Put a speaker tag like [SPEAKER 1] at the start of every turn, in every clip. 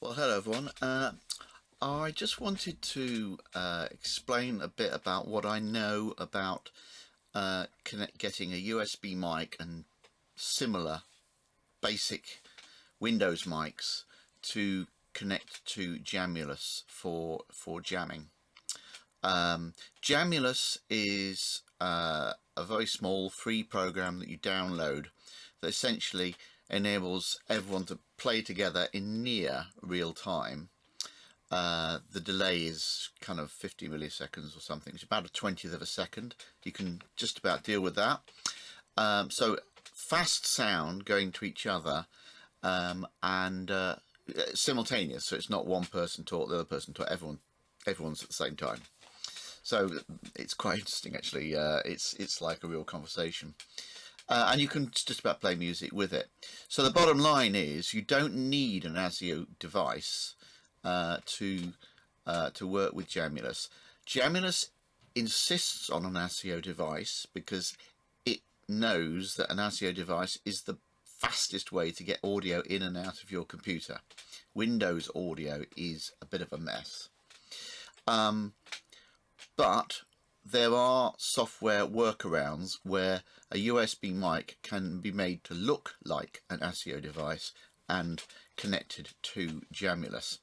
[SPEAKER 1] Well, hello everyone. I just wanted to explain a bit about what I know about getting a USB mic and similar basic Windows mics to connect to Jamulus for jamming. Jamulus is a very small free program that you download that essentially enables everyone to play together in near real time. The delay is kind of 50 milliseconds or something. It's about a 20th of a second. You can just about deal with that. So fast sound going to each other and simultaneous. So it's not one person talk, the other person talk. Everyone's at the same time. So it's quite interesting actually. It's like a real conversation. And you can just about play music with it. So the bottom line is you don't need an ASIO device to work with Jamulus. Jamulus insists on an ASIO device because it knows that an ASIO device is the fastest way to get audio in and out of your computer. Windows audio is a bit of a mess. But there are software workarounds where a USB mic can be made to look like an ASIO device and connected to Jamulus.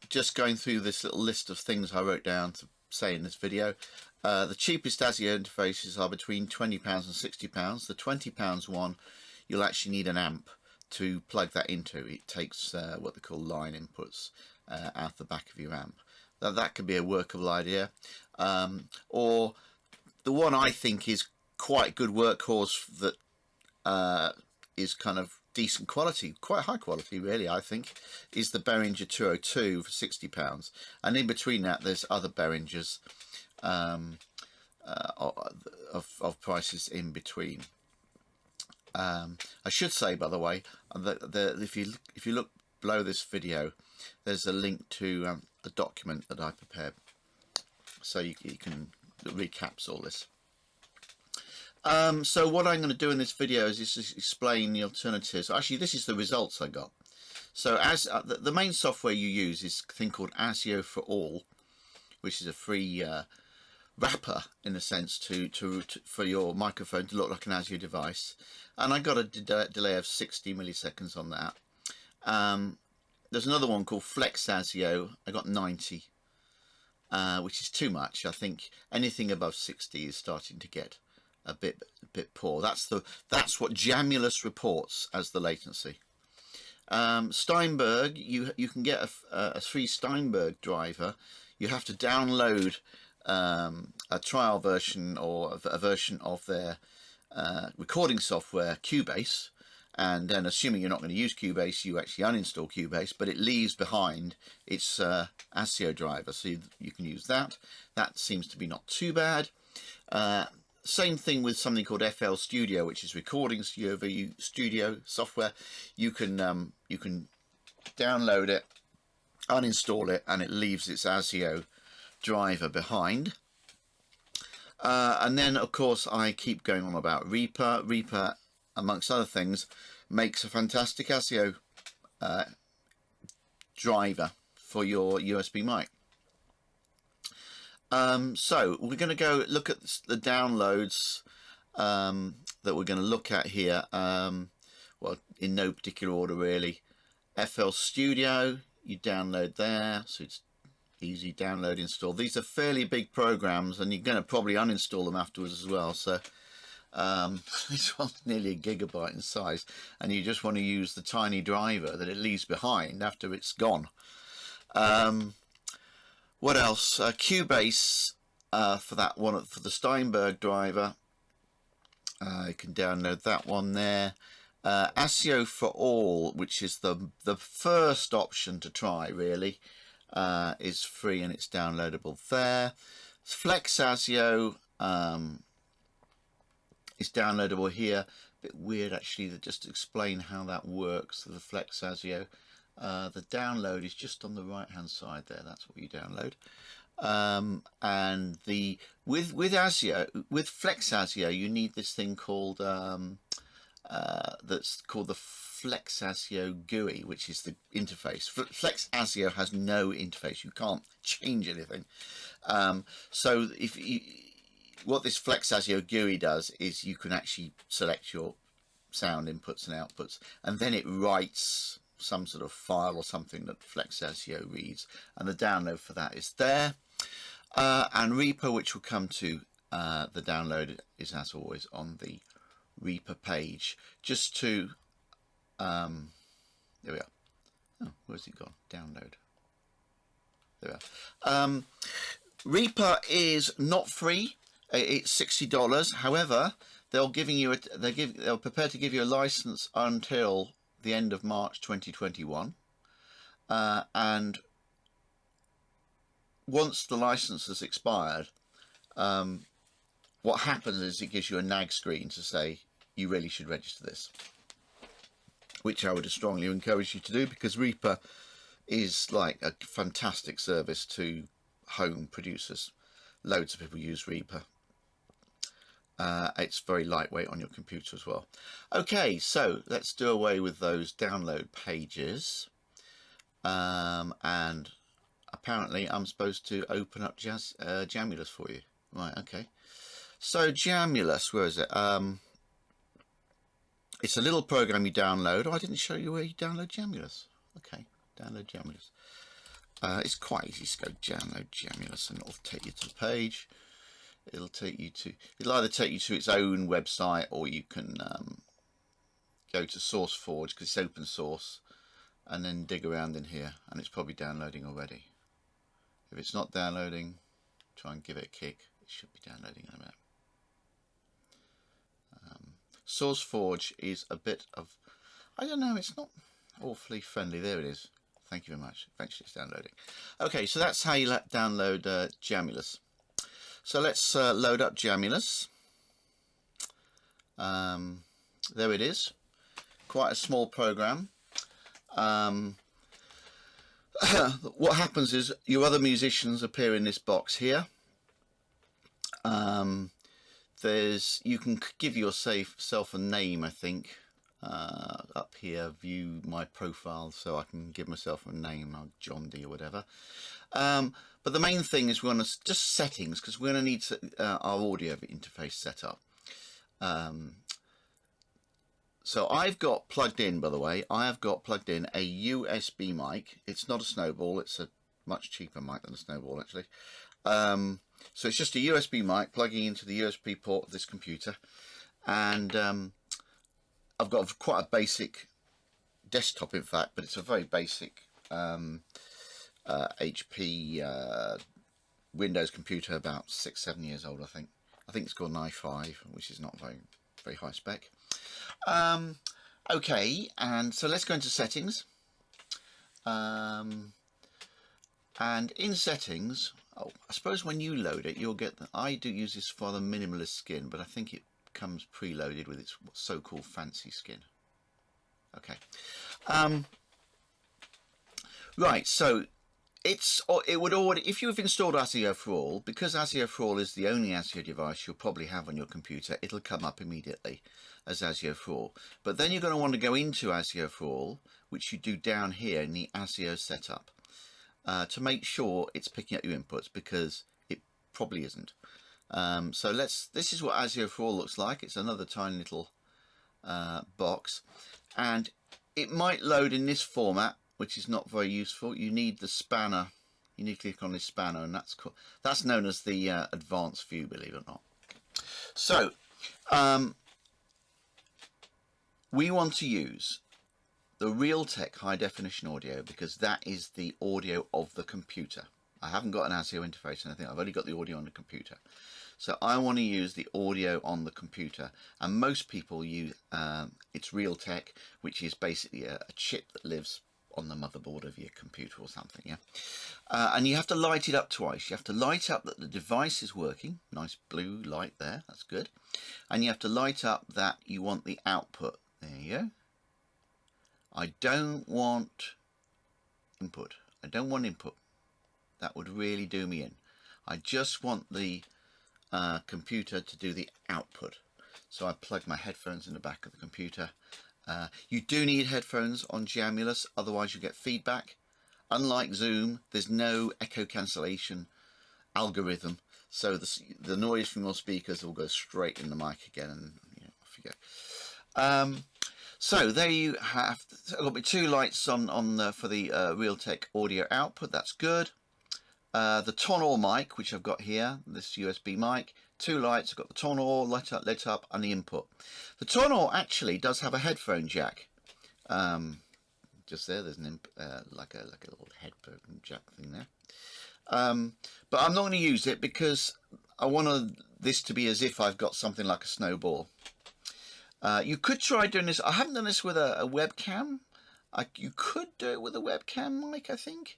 [SPEAKER 1] Just going through this little list of things I wrote down to say in this video. The cheapest ASIO interfaces are between £20 and £60. The £20 one, you'll actually need an amp to plug that into. It takes what they call line inputs out the back of your amp. That could be a workable idea. Or the one I think is quite good workhorse that is kind of decent quality, quite high quality really, I think, is the Behringer 202 for £60. And in between that there's other Behringers of prices in between. I should say, by the way, that if you look below this video, there's a link to a document that I prepared, so you can recaps all this. So what I'm going to do in this video is just explain the alternatives. Actually, this is the results I got. So as the main software you use is a thing called ASIO4All, which is a free wrapper in a sense for your microphone to look like an ASIO device, and I got a delay of 60 milliseconds on that. There's another one called FlexASIO. I got 90, which is too much. I think anything above 60 is starting to get a bit poor. That's what Jamulus reports as the latency. Steinberg, you can get a free Steinberg driver. You have to download a trial version or a version of their recording software, Cubase. And then, assuming you're not going to use Cubase, you actually uninstall Cubase, but it leaves behind its ASIO driver, so you can use that. That seems to be not too bad. Same thing with something called FL Studio, which is recording studio software. You can download it, uninstall it, and it leaves its ASIO driver behind. And then, of course, I keep going on about Reaper. Reaper, amongst other things, makes a fantastic ASIO driver for your USB mic. So we're going to go look at the downloads that we're going to look at here. Well, in no particular order really. FL Studio, you download there, so it's easy download, install. These are fairly big programs, and you're going to probably uninstall them afterwards as well. So this one's nearly a gigabyte in size, and you just want to use the tiny driver that it leaves behind after it's gone. What else? Cubase for that one, for the Steinberg driver. You can download that one there. ASIO4All, which is the first option to try really, is free and it's downloadable there. FlexASIO is downloadable here. A bit weird actually to just explain how that works. The FlexASIO, the download is just on the right hand side there. That's what you download. And with ASIO, with FlexASIO, you need this thing called that's called the FlexASIO GUI, which is the interface. FlexASIO has no interface. You can't change anything. So what this FlexASIO GUI does is you can actually select your sound inputs and outputs, and then it writes some sort of file or something that FlexASIO reads, and the download for that is there. And Reaper, which will come to the download, is as always on the Reaper page. Just to there we are. Oh, where's it gone? Download. There we are. Reaper is not free. It's $60. However, they're prepared to give you a license until the end of March 2021, and once the license has expired, what happens is it gives you a nag screen to say you really should register this, which I would strongly encourage you to do, because Reaper is like a fantastic service to home producers. Loads of people use Reaper. It's very lightweight on your computer as well. Okay, so let's do away with those download pages, and apparently I'm supposed to open up Jamulus for you. Right, okay. So Jamulus, where is it? It's a little program you download. Oh, I didn't show you where you download Jamulus. Okay, download Jamulus. It's quite easy to go download Jamulus and it'll take you to the page. It'll either take you to its own website, or you can go to SourceForge, because it's open source, and then dig around in here, and it's probably downloading already. If it's not downloading, try and give it a kick. It should be downloading in a minute. SourceForge is a bit of, I don't know, it's not awfully friendly. There it is. Thank you very much. Eventually it's downloading. Okay, so that's how you download Jamulus. So let's load up Jamulus. There it is. Quite a small program. What happens is your other musicians appear in this box here. You can give yourself a name, I think. Up here, view my profile, so I can give myself a name, like John D or whatever. But the main thing is we want to just settings, because we're going to need our audio interface set up. So I've got plugged in, by the way, I have got plugged in a USB mic. It's not a Snowball, it's a much cheaper mic than a Snowball actually. So it's just a USB mic plugging into the USB port of this computer, and I've got quite a basic desktop, in fact, but it's a very basic HP Windows computer, about 6-7 years old, I think. I think it's got an i5, which is not very high spec. Okay, and so let's go into settings. And in settings, I suppose when you load it, you'll get I do use this for the minimalist skin, but I think it comes preloaded with its so-called fancy skin. Okay. Right, so it would already, if you've installed ASIO4All, because ASIO4All is the only ASIO device you'll probably have on your computer, it'll come up immediately as ASIO4All. But then you're going to want to go into ASIO4All, which you do down here in the ASIO setup, to make sure it's picking up your inputs, because it probably isn't. So this is what ASIO4All looks like. It's another tiny little box, and it might load in this format, which is not very useful. You need the spanner. You need to click on this spanner, and that's cool. That's known as the advanced view, believe it or not. So we want to use the Realtek high definition audio, because that is the audio of the computer. I haven't got an ASIO interface or anything. I've only got the audio on the computer. So I want to use the audio on the computer, and most people use it's Realtek, which is basically a chip that lives on the motherboard of your computer or something, yeah. And you have to light it up twice. You have to light up that the device is working, nice blue light there, that's good. And you have to light up that you want the output. There you go. I don't want input. I don't want input. That would really do me in. I just want the computer to do the output. So I plug my headphones in the back of the computer. You do need headphones on Jamulus, otherwise you get feedback. Unlike Zoom, there's no echo cancellation algorithm, so the noise from your speakers will go straight in the mic again, and off you go. So there you have. I've got my 2 lights on for the Realtek audio output. That's good. The tonal mic, which I've got here, this USB mic, 2 lights. I've got the tonal lit up, and the input. The tonal actually does have a headphone jack. Just there, there's an like a little headphone jack thing there. But I'm not going to use it because I want this to be as if I've got something like a snowball. You could try doing this. I haven't done this with a webcam. You could do it with a webcam mic, I think.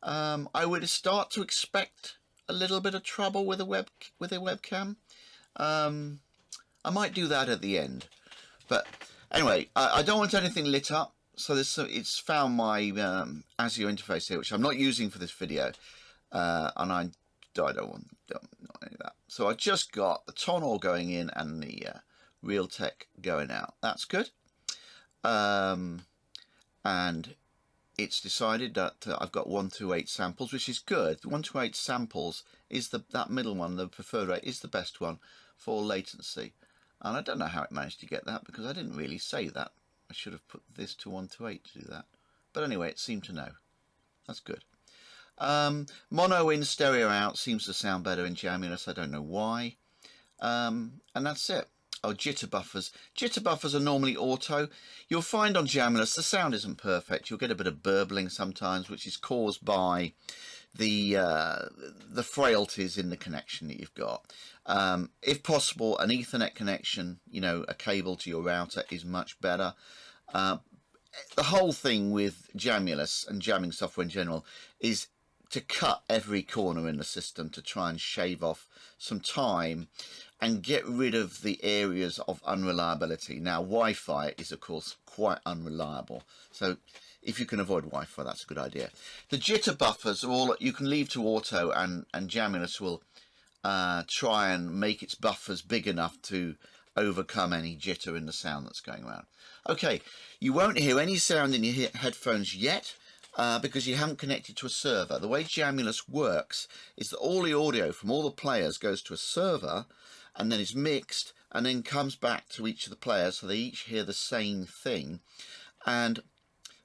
[SPEAKER 1] I would start to expect a little bit of trouble with a webcam. I might do that at the end. But anyway, I don't want anything lit up. So it's found my ASIO interface here, which I'm not using for this video, and I don't want any of that. So I just got the tonal going in and the Realtek going out. That's good. And it's decided that I've got 128 samples, which is good. 128 samples is that middle one, the preferred rate, is the best one for latency. And I don't know how it managed to get that because I didn't really say that. I should have put this to 128 to do that. But anyway, it seemed to know. That's good. Mono in, stereo out seems to sound better in Jamulus. I don't know why. And that's it. Oh, jitter buffers. Jitter buffers are normally auto. You'll find on Jamulus the sound isn't perfect. You'll get a bit of burbling sometimes, which is caused by the frailties in the connection that you've got. If possible, an Ethernet connection, a cable to your router is much better. The whole thing with Jamulus and jamming software in general is to cut every corner in the system to try and shave off some time and get rid of the areas of unreliability. Now, Wi-Fi is, of course, quite unreliable. So if you can avoid Wi-Fi, that's a good idea. The jitter buffers are all you can leave to auto, and Jamulus will try and make its buffers big enough to overcome any jitter in the sound that's going around. Okay, you won't hear any sound in your headphones yet because you haven't connected to a server. The way Jamulus works is that all the audio from all the players goes to a server and then is mixed and then comes back to each of the players, so they each hear the same thing, and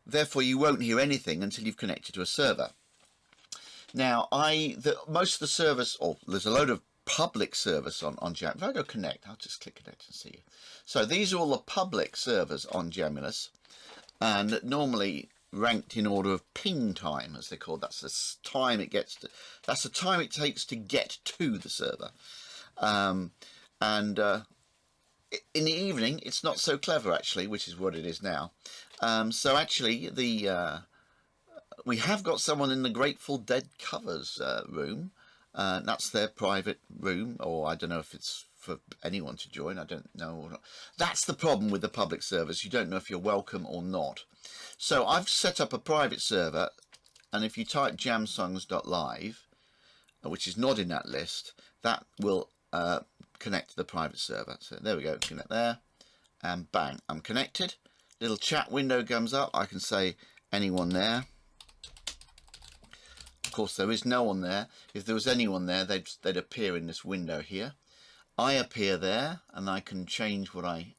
[SPEAKER 1] therefore you won't hear anything until you've connected to a server. Now, most of the servers, there's a load of public servers on Jamulus. If I go connect, I'll just click connect and see. So these are all the public servers on Jamulus, and normally ranked in order of ping time, as they call it. That's the time it gets to. That's the time it takes to get to the server. In the evening, it's not so clever actually, which is what it is now. So actually, we have got someone in the Grateful Dead covers room. That's their private room, or I don't know if it's for anyone to join. I don't know. That's the problem with the public servers. You don't know if you're welcome or not. So I've set up a private server, and if you type jamsongs.live, which is not in that list, that will connect to the private server. So there we go, connect there, and bang, I'm connected. Little chat window comes up. I can say anyone there. Of course, there is no one there. If there was anyone there, they'd appear in this window here. I appear there, and I can change what I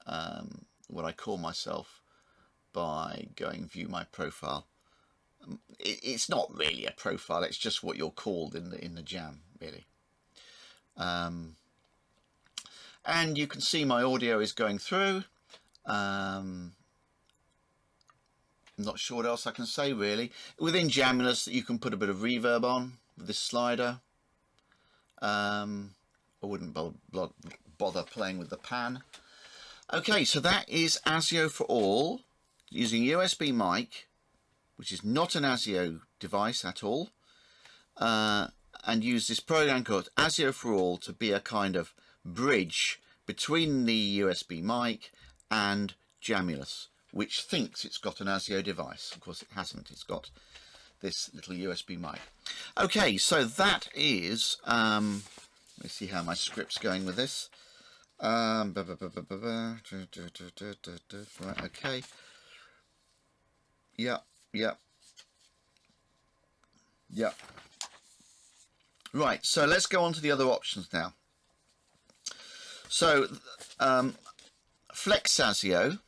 [SPEAKER 1] call myself by going view my profile. It's not really a profile. It's just what you're called in the jam, really. And you can see my audio is going through. I'm not sure what else I can say really. Within Jamulus, you can put a bit of reverb on with this slider. I wouldn't bother playing with the pan. Okay, so that is ASIO4All using USB mic, which is not an ASIO device at all, and use this program called ASIO4All to be a kind of bridge between the USB mic and Jamulus, which thinks it's got an ASIO device. Of course it hasn't. It's got this little USB mic. Okay, so that is let's see how my script's going with this. Right, okay. Yeah. Right, so let's go on to the other options now. So, FlexASIO.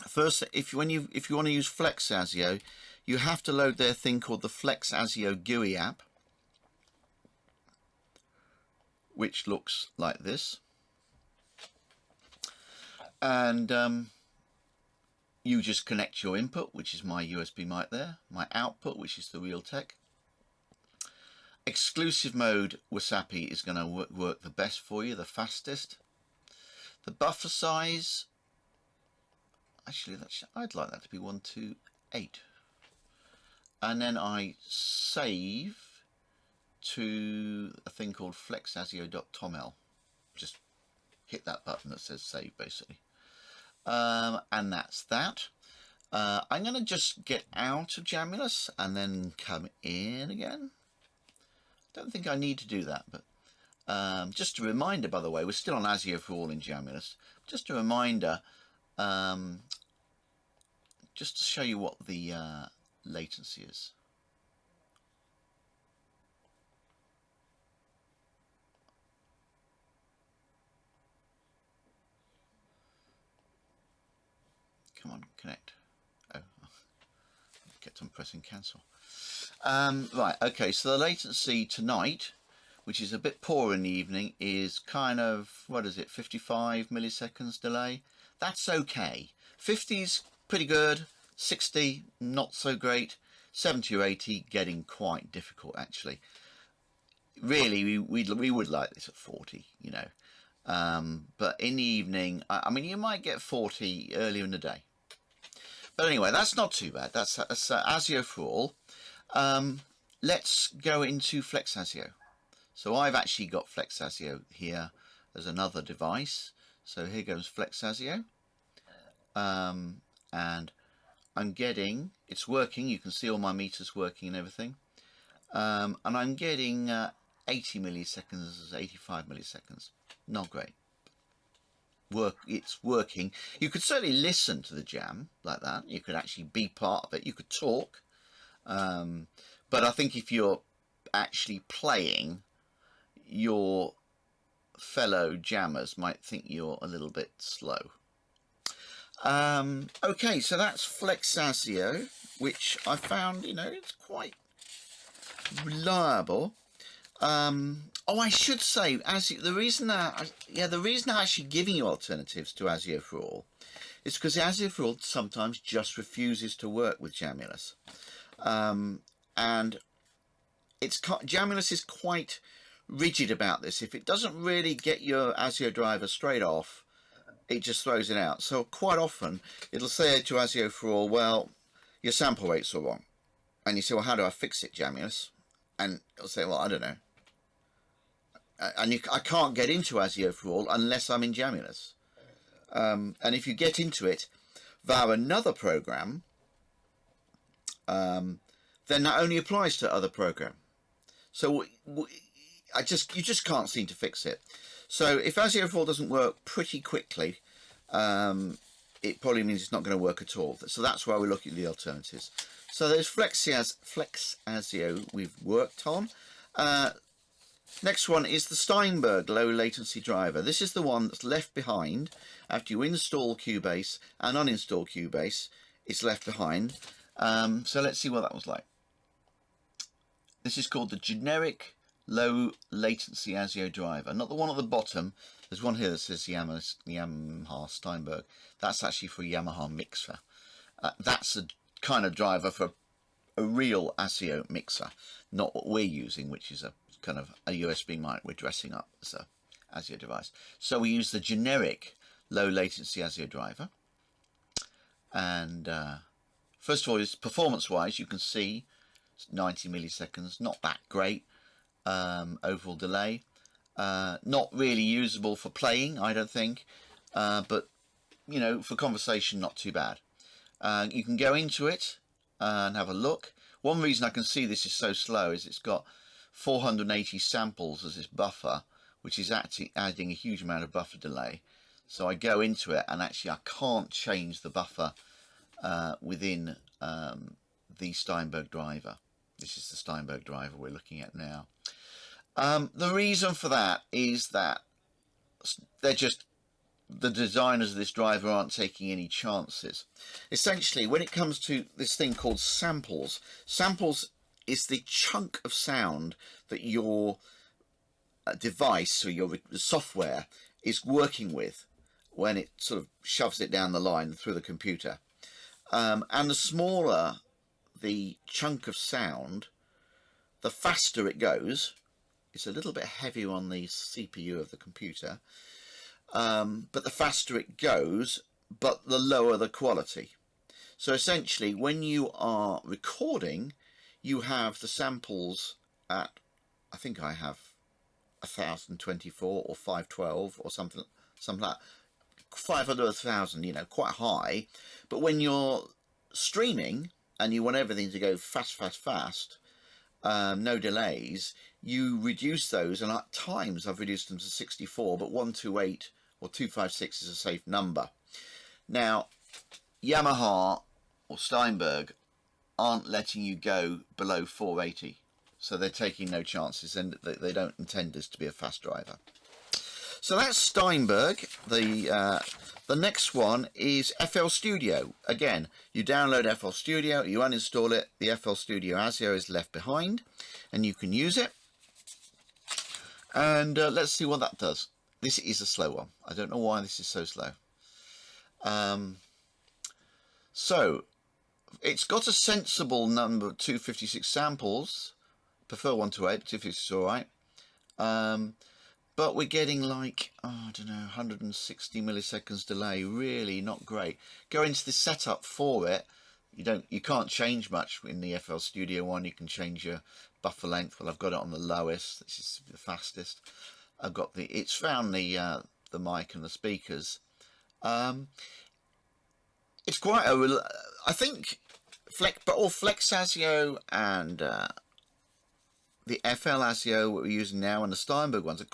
[SPEAKER 1] First, if you want to use FlexASIO, you have to load their thing called the FlexASIO GUI app, which looks like this. And you just connect your input, which is my USB mic there, my output, which is the Realtek. Exclusive mode Wasapi is going to work the best for you, the fastest. The buffer size, actually, I'd like that to be 128. And then I save to a thing called FlexASIO.toml. Just hit that button that says save, basically. And that's that. I'm going to just get out of Jamulus and then come in again. Don't think I need to do that, but just a reminder, by the way, we're still on ASIO4All in Jamulus. Just a reminder, just to show you what the latency is. Come on, connect. Oh, kept on pressing cancel. Right, okay, so the latency tonight, which is a bit poor in the evening, is kind of, what is it, 55 milliseconds delay? That's okay. 50's pretty good, 60 not so great, 70 or 80 getting quite difficult actually. Really, we would like this at 40, you know. But in the evening, I mean, you might get 40 earlier in the day. But anyway, that's not too bad. That's ASIO4All. Let's go into FlexASIO. So I've actually got FlexASIO here as another device. So here goes FlexASIO. And I'm getting, it's working, you can see all my meters working and everything. And I'm getting 80 milliseconds, 85 milliseconds. Not great. It's working. You could certainly listen to the jam like that. You could actually be part of it. You could talk. But I think if you're actually playing, your fellow jammers might think you're a little bit slow. Okay, so that's FlexASIO, which I found, you know, it's quite reliable. Oh, I should say, the reason I'm actually giving you alternatives to ASIO4All is because ASIO4All sometimes just refuses to work with Jamulus. And Jamulus is quite rigid about this. If it doesn't really get your ASIO driver straight off, it just throws it out. So quite often it'll say to ASIO4All, well, your sample rates are wrong. And you say, well, how do I fix it, Jamulus? And it'll say, well, I don't know. And I can't get into ASIO4All unless I'm in Jamulus. And if you get into it via another program, then that only applies to other program. So you just can't seem to fix it. So if ASIO4All doesn't work pretty quickly, it probably means it's not going to work at all. So that's why we're looking at the alternatives. So there's FlexASIO we've worked on. Next one is the Steinberg low latency driver. This is the one that's left behind after you install Cubase and uninstall Cubase. It's left behind. So let's see what that was like. This is called the generic low latency ASIO driver, not the one at the bottom. There's one here that says Yamaha Steinberg. That's actually for Yamaha mixer. That's a kind of driver for a real ASIO mixer, not what we're using, which is a kind of a USB mic we're dressing up as a ASIO device. So we use the generic low latency ASIO driver. And first of all, is performance wise, you can see it's 90 milliseconds, not that great. Overall delay, not really usable for playing, I don't think, but you know, for conversation, not too bad. You can go into it and have a look. One reason I can see this is so slow is it's got 480 samples as this buffer, which is actually adding a huge amount of buffer delay. So I go into it and actually I can't change the buffer within the Steinberg driver. This is the Steinberg driver we're looking at now. The reason for that is that the designers of this driver aren't taking any chances. Essentially, when it comes to this thing called samples, samples is the chunk of sound that your device or your software is working with when it sort of shoves it down the line through the computer. And the smaller the chunk of sound, the faster it goes. It's a little bit heavier on the CPU of the computer, but the faster it goes, but the lower the quality. So essentially, when you are recording, you have the samples at, I think I have 1024 or 512 or something like that. 500 or 1000, you know, quite high. But when you're streaming and you want everything to go fast, no delays, you reduce those, and at times I've reduced them to 64, but 128 or 256 is a safe number. Now, Yamaha or Steinberg aren't letting you go below 480, so they're taking no chances, and they don't intend this to be a fast driver. So that's Steinberg. The next one is FL Studio. Again, you download FL Studio, you uninstall it, the FL Studio ASIO is left behind, and you can use it. And let's see what that does. This is a slow one. I don't know why this is so slow. So it's got a sensible number of 256 samples. Prefer 128, but 256 is all right. But we're getting like, oh, I don't know, 160 milliseconds delay. Really not great. Go into the setup for it. You can't change much in the FL Studio one. You can change your buffer length. Well, I've got it on the lowest. This is the fastest. I've got it's found the mic and the speakers. It's quite I think FlexASIO and the FL ASIO we're using now and the Steinberg ones are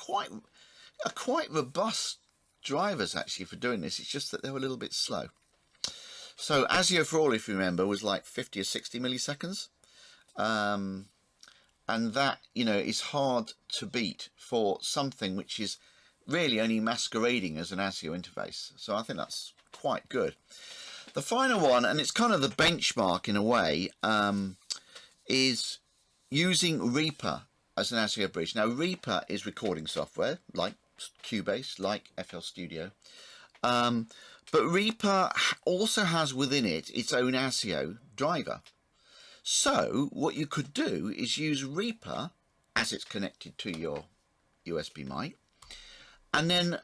[SPEAKER 1] quite robust drivers actually for doing this. It's just that they were a little bit slow. So ASIO4All, if you remember, was like 50 or 60 milliseconds. And that, you know, is hard to beat for something which is really only masquerading as an ASIO interface. So I think that's quite good. The final one, and it's kind of the benchmark in a way, is using Reaper as an ASIO bridge. Now, Reaper is recording software like Cubase, like FL Studio. But Reaper also has within it its own ASIO driver. So what you could do is use Reaper as it's connected to your USB mic, and then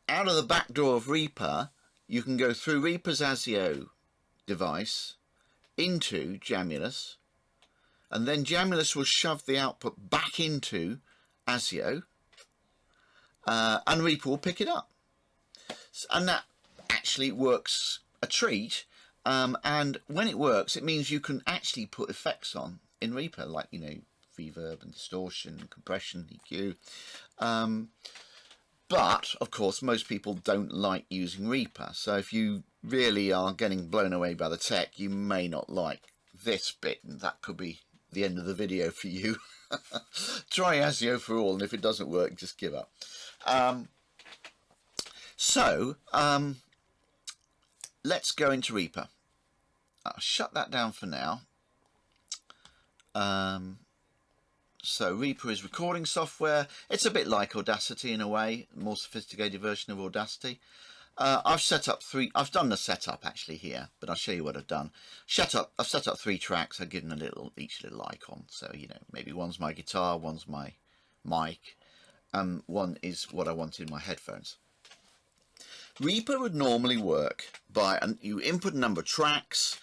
[SPEAKER 1] out of the back door of Reaper you can go through Reaper's ASIO device into Jamulus, and then Jamulus will shove the output back into ASIO, and Reaper will pick it up. And that actually works a treat. And when it works, it means you can actually put effects on in Reaper, like, you know, reverb and distortion, compression, EQ. But, of course, most people don't like using Reaper. So if you really are getting blown away by the tech, you may not like this bit, and that could be the end of the video for you. Try ASIO4All, and if it doesn't work, just give up. Let's go into Reaper. I'll shut that down for now. So Reaper is recording software. It's a bit like Audacity in a way, a more sophisticated version of Audacity. I've I've done the setup actually here, but I'll show you what I've done. I've set up 3 tracks. I've given each little icon. So, you know, maybe one's my guitar, one's my mic, and one is what I want in my headphones. Reaper would normally work by, you input a number of tracks,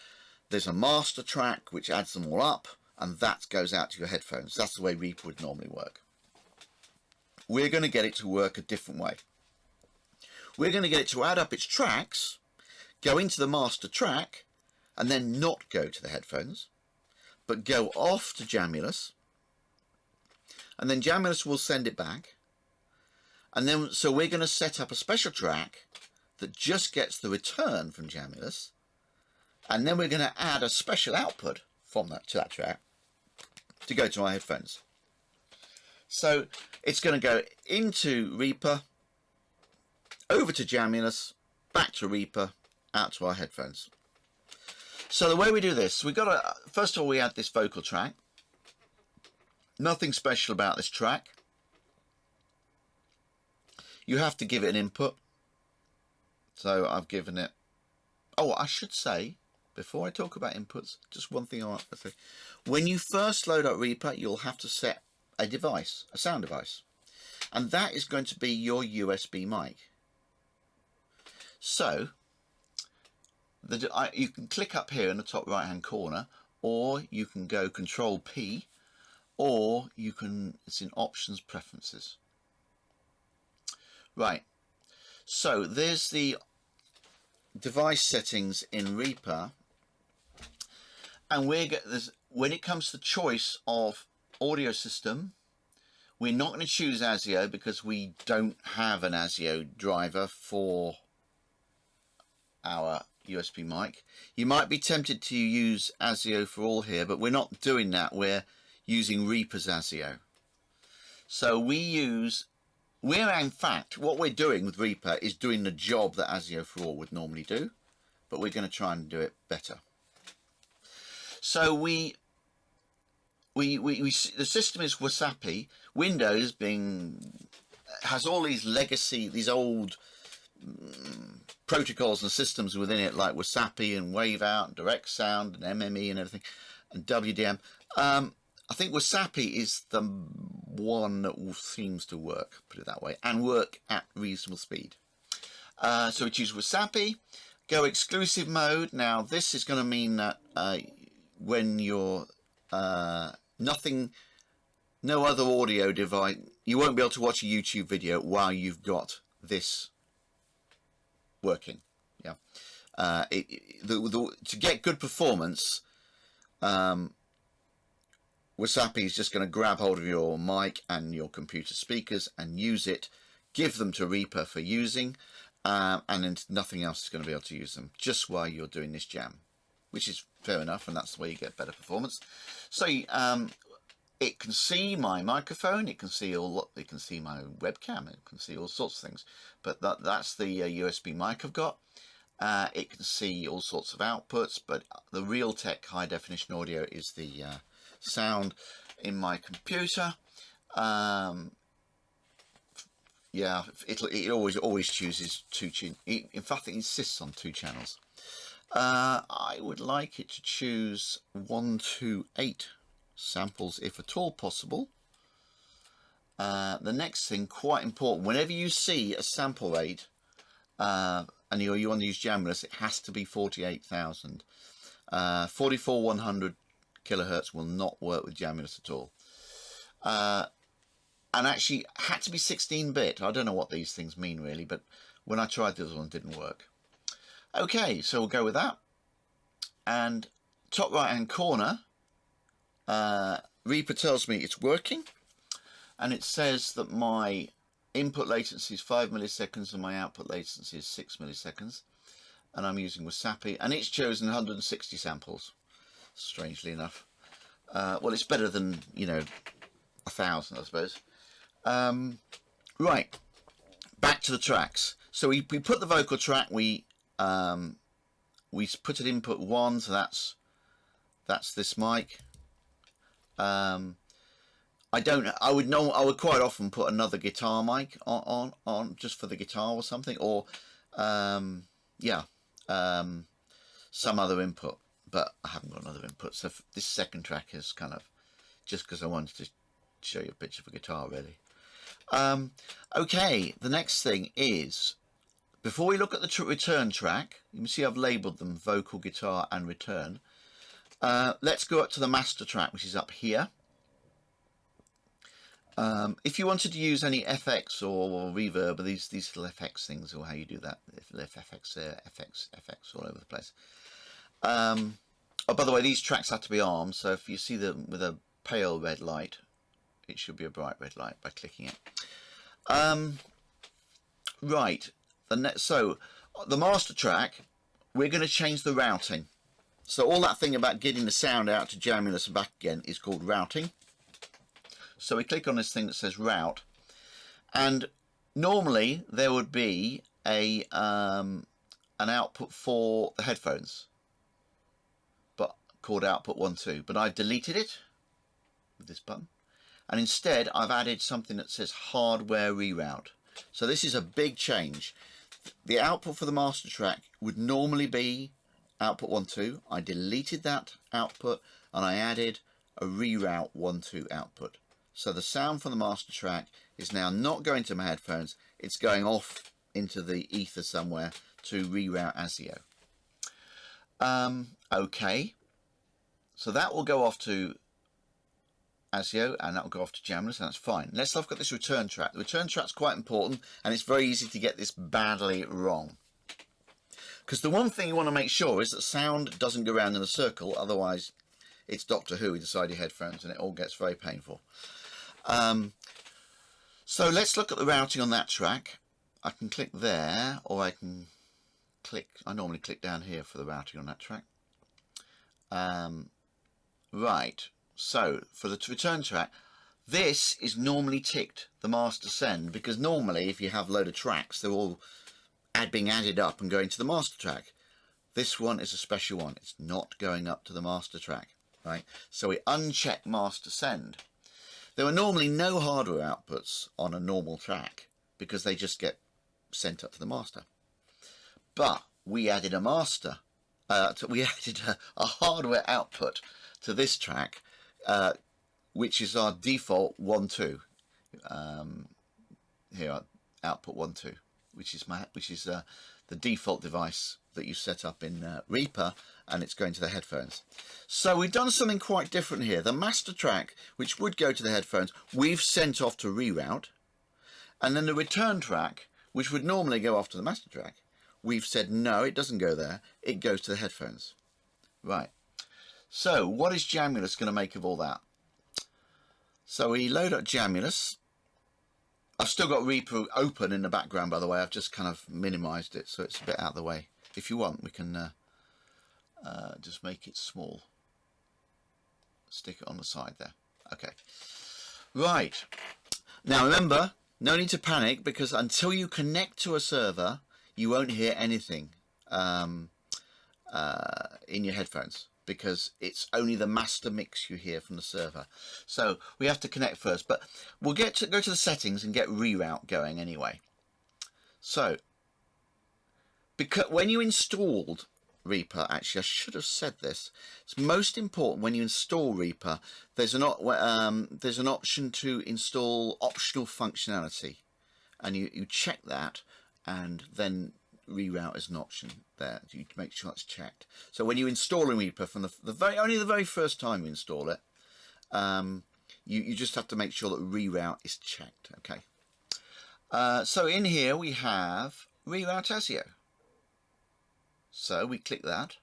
[SPEAKER 1] there's a master track which adds them all up, and that goes out to your headphones. That's the way Reaper would normally work. We're going to get it to work a different way. We're going to get it to add up its tracks, go into the master track, and then not go to the headphones, but go off to Jamulus, and then Jamulus will send it back, And then, so we're going to set up a special track that just gets the return from Jamulus, and then we're going to add a special output from that to that track to go to our headphones. So it's going to go into Reaper, over to Jamulus, back to Reaper, out to our headphones. So the way we do this, we've got to, first of all, we add this vocal track. Nothing special about this track. You have to give it an input. So I've given it, oh, I should say, before I talk about inputs, just one thing I want to say. When you first load up Reaper, you'll have to set a device, a sound device. And that is going to be your USB mic. So, you can click up here in the top right hand corner, or you can go Control P, or you can, it's in Options Preferences. Right, so there's the device settings in Reaper, and when it comes to choice of audio system, we're not going to choose ASIO because we don't have an ASIO driver for our USB mic. You might be tempted to use ASIO4All here, but we're not doing that. We're using Reaper's ASIO. So we're in fact, what we're doing with Reaper is doing the job that ASIO4All would normally do, but we're going to try and do it better. So the system is Wasapi. Windows has all these legacy, these old protocols and systems within it, like Wasapi and Waveout and Direct Sound and MME and everything, and WDM. I think Wasapi is the one that seems to work, put it that way, and work at reasonable speed. So we choose Wasapi, go exclusive mode. Now this is going to mean that when you're no other audio device, you won't be able to watch a YouTube video while you've got this working. Yeah, to get good performance, Wasapi is just going to grab hold of your mic and your computer speakers and use it, give them to Reaper for using, and then nothing else is going to be able to use them just while you're doing this jam, which is fair enough, and that's the way you get better performance. So it can see my microphone, it can see my webcam, it can see all sorts of things, but that's the USB mic I've got. It can see all sorts of outputs, but the Realtek high definition audio is the sound in my computer. Yeah, it always chooses two channels. In fact, it insists on 2 channels. I would like it to choose 1 to 8 samples if at all possible. The next thing, quite important, whenever you see a sample rate and you want to use Jamulus, it has to be 48,000. 44,100 kilohertz will not work with Jamulus at all. And actually had to be 16-bit. I don't know what these things mean really, but when I tried this one, it didn't work. Okay, so we'll go with that. And top right hand corner, Reaper tells me it's working, and it says that my input latency is 5 milliseconds and my output latency is 6 milliseconds, and I'm using Wasapi, and it's chosen 160 samples, strangely enough. Well, it's better than, 1,000, I suppose. Right, back to the tracks. So we put the vocal track, we put it input 1, so that's this mic. I would quite often put another guitar mic on just for the guitar or something, or some other input, but I haven't got another input, so this second track is kind of just because I wanted to show you a picture of a guitar really. Okay, the next thing is, before we look at the return track, you can see I've labelled them vocal, guitar and return. Let's go up to the master track, which is up here. If you wanted to use any FX or reverb, or these little FX things, or how you do that, FX there, FX all over the place. Oh, by the way, these tracks have to be armed, so if you see them with a pale red light, it should be a bright red light by clicking it. Right, so the master track, we're going to change the routing. So all that thing about getting the sound out to Jamulus and back again is called routing. So we click on this thing that says route, and normally there would be a an output for the headphones, but called output 1.2. But I've deleted it with this button, and instead I've added something that says hardware reroute. So this is a big change. The output for the master track would normally be output 1.2. I deleted that output and I added a reroute 1.2 output. So the sound from the master track is now not going to my headphones, it's going off into the ether somewhere to reroute ASIO. Okay, so that will go off to ASIO and that will go off to Jamulus, and that's fine. Let's look at this return track. The return track's quite important, and it's very easy to get this badly wrong. Because the one thing you want to make sure is that sound doesn't go around in a circle, otherwise it's Doctor Who inside your headphones and it all gets very painful. So let's look at the routing on that track. I can click there, or I can click, I normally click down here for the routing on that track. Right, so for the return track, this is normally ticked, the master send, because normally if you have a load of tracks, they're all being added up and going to the master track. This one is a special one, it's not going up to the master track, right? So we uncheck master send. There are normally no hardware outputs on a normal track because they just get sent up to the master. But we added a master, we added a hardware output to this track, which is our default 1.2. Here, output 1.2, which is the default device that you set up in Reaper, and it's going to the headphones. So we've done something quite different here. The master track, which would go to the headphones, we've sent off to reroute, and then the return track, which would normally go off to the master track, we've said no, it doesn't go there, it goes to the headphones. Right, so what is Jamulus going to make of all that? So we load up Jamulus. I've still got Reaper open in the background, by the way. I've just kind of minimized it so it's a bit out of the way. If you want, we can just make it small. Stick it on the side there. Okay. Right. Now remember, no need to panic, because until you connect to a server, you won't hear anything in your headphones, because it's only the master mix you hear from the server. So we have to connect first, but we'll go to the settings and get reroute going anyway. So because when you installed Reaper, actually I should have said this, it's most important when you install Reaper, there's an option to install optional functionality, and you check that, and then reroute is an option there. You make sure it's checked. So when you install a Reaper from only the very first time you install it, you just have to make sure that reroute is checked. Okay. So in here we have reroute ASIO. So we click that.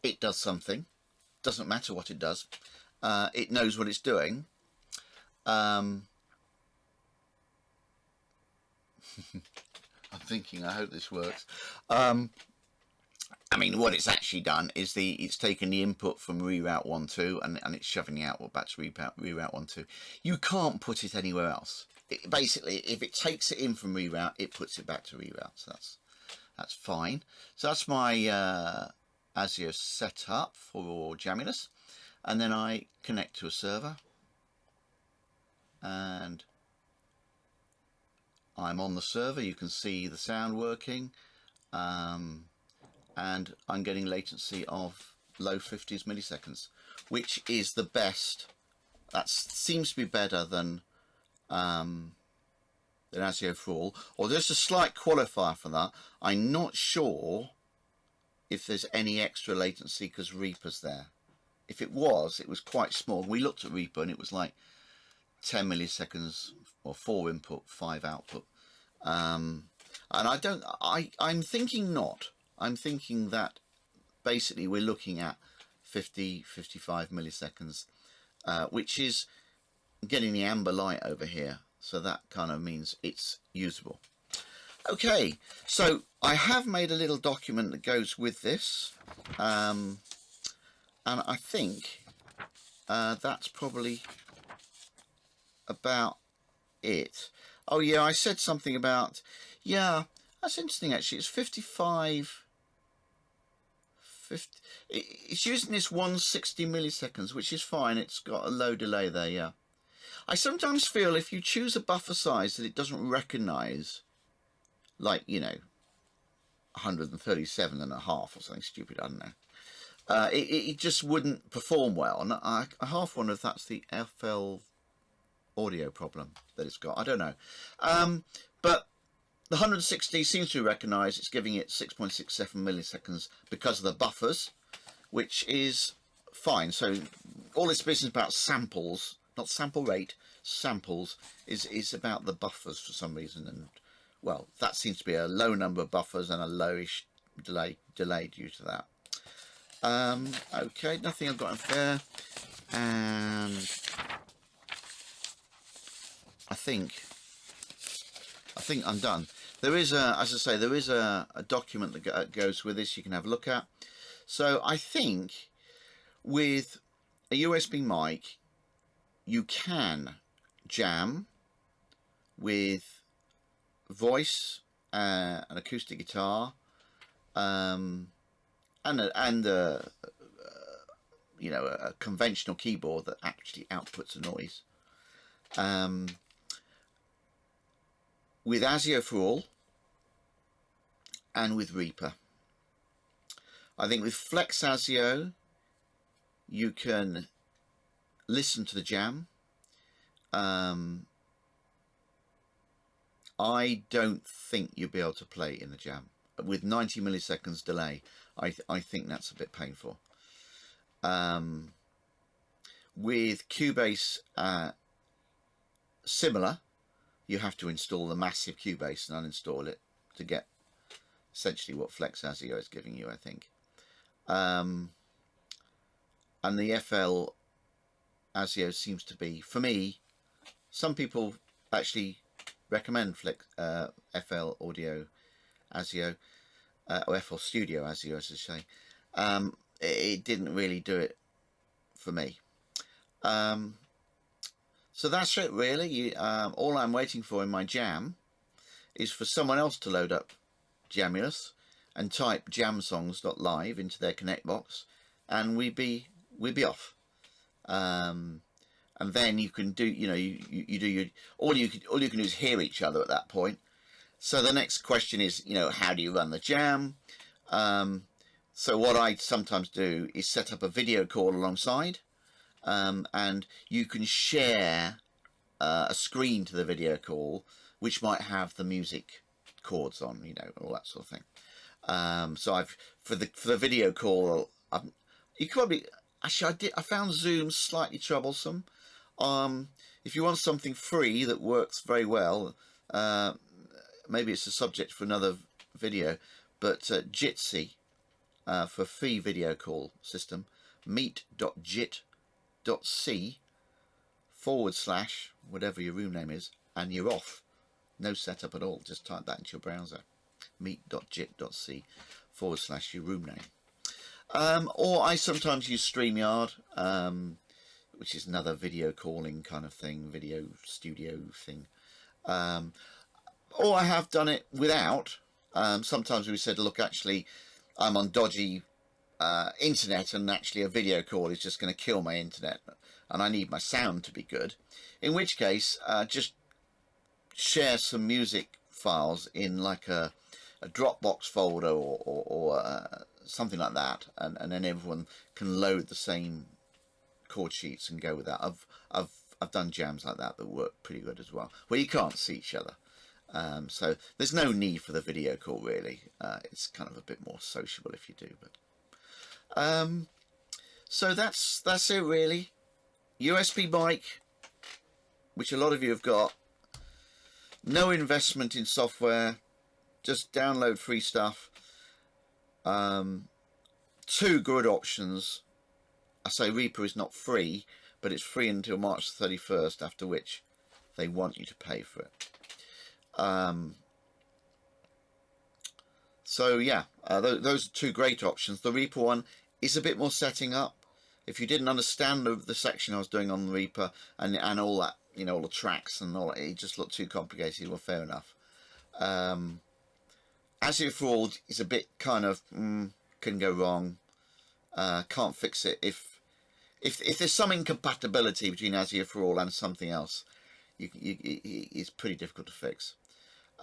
[SPEAKER 1] It does something. Doesn't matter what it does. It knows what it's doing. I'm thinking, I hope this works. I mean, what it's actually done is it's taken the input from reroute 1.2 and it's shoving the output back to reroute 1.2. You can't put it anywhere else. Basically, if it takes it in from reroute, it puts it back to reroute. So that's fine. So that's my ASIO setup for Jamulus, and then I connect to a server, and I'm on the server. You can see the sound working, and I'm getting latency of low 50s milliseconds, which is the best. That seems to be better than ASIO4All, or there's a slight qualifier for that. I'm not sure if there's any extra latency because Reaper's there. If it was quite small. We looked at Reaper and it was like 10 milliseconds, or 4 input, 5 output. And I'm thinking not. I'm thinking that basically we're looking at 50-55 milliseconds, which is getting the amber light over here. So that kind of means it's usable. Okay, so I have made a little document that goes with this, and I think that's probably about it. Oh yeah, I said something about, yeah, that's interesting actually. It's 55, 50, it's using this 160 milliseconds, which is fine. It's got a low delay there, yeah. I sometimes feel if you choose a buffer size that it doesn't recognize, like, you know, 137 and a half or something stupid, I don't know. It just wouldn't perform well, and I half wonder if that's the FL audio problem that it's got. I don't know, but the 160 seems to recognise it's giving it 6.67 milliseconds because of the buffers, which is fine. So all this business about samples, not sample rate, samples, is about the buffers for some reason, and well, that seems to be a low number of buffers and a lowish delay due to that. Okay, nothing I've got in there, and I think I'm done. There is a, as I say, there is a document that goes with this you can have a look at. So I think with a USB mic you can jam with voice, an acoustic guitar, and you know, a conventional keyboard that actually outputs a noise. With ASIO4All and with Reaper. I think with FlexASIO you can listen to the jam. I don't think you'll be able to play in the jam. With 90 milliseconds delay, I think that's a bit painful. With Cubase, similar. You have to install the massive Cubase and uninstall it to get essentially what FlexASIO is giving you, I think. And the FL ASIO seems to be, for me, some people actually recommend FL Audio ASIO, or FL Studio ASIO, as I say. It didn't really do it for me. So that's it really. All I'm waiting for in my jam is for someone else to load up Jamulus and type jamsongs.live into their connect box, and we'd be off. And then you can do, you know, you do your, all you can do is hear each other at that point. So the next question is, you know, how do you run the jam? So what I sometimes do is set up a video call alongside. And you can share a screen to the video call, which might have the music chords on, you know, all that sort of thing. So I've for the video call, you could probably actually I found Zoom slightly troublesome. If you want something free that works very well, maybe it's a subject for another video. But Jitsi for free video call system, meet.jit.c/ whatever your room name is, and you're off. No setup at all, just type that into your browser, meet.jit.c/ your room name. Or I sometimes use StreamYard, which is another video calling kind of thing, video studio thing. Or I have done it without. Sometimes we said, look, actually I'm on dodgy internet, and actually a video call is just going to kill my internet and I need my sound to be good, in which case just share some music files in like a Dropbox folder or something like that, and then everyone can load the same chord sheets and go with that. I've done jams like that work pretty good as well, where you can't see each other. So there's no need for the video call really. It's kind of a bit more sociable if you do, but so that's it really. USB mic, which a lot of you have got. No investment in software, just download free stuff. Two good options. I say Reaper is not free, but it's free until March 31st, after which they want you to pay for it. So yeah, those are two great options. The Reaper one is a bit more setting up. If you didn't understand the section I was doing on the Reaper and all that, you know, all the tracks and all that, it just looked too complicated. Well, fair enough. ASIO4All is a bit kind of can go wrong. Can't fix it if there's some incompatibility between ASIO4All and something else. It's pretty difficult to fix.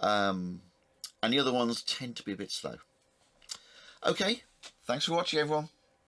[SPEAKER 1] And the other ones tend to be a bit slow. Okay, thanks for watching, everyone.